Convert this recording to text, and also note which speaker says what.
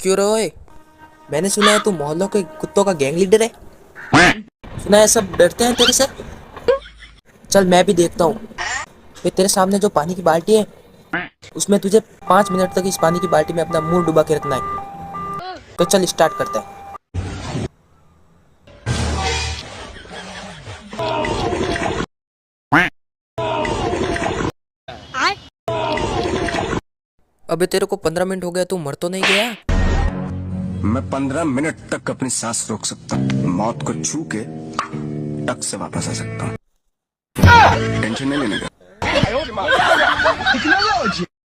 Speaker 1: क्यों रे ओए? मैंने सुना है तू मोहल्लों के कुत्तों का गैंग लीडर है। सुना है सब डरते हैं तेरे से। चल मैं भी देखता हूँ। ये तेरे सामने जो पानी की बाल्टी है, उसमें तुझे 5 मिनट तक इस पानी की बाल्टी में अपना मुंह डुबा के रखना है। तो चल स्टार्ट करते हैं। अबे तेरे को 15 मिनट हो गया, तू मर तो नहीं गया?
Speaker 2: मैं 15 मिनट तक अपनी सांस रोक सकता हूँ। मौत को छू के टक से वापस आ सकता हूँ। टेंशन नहीं लेने का।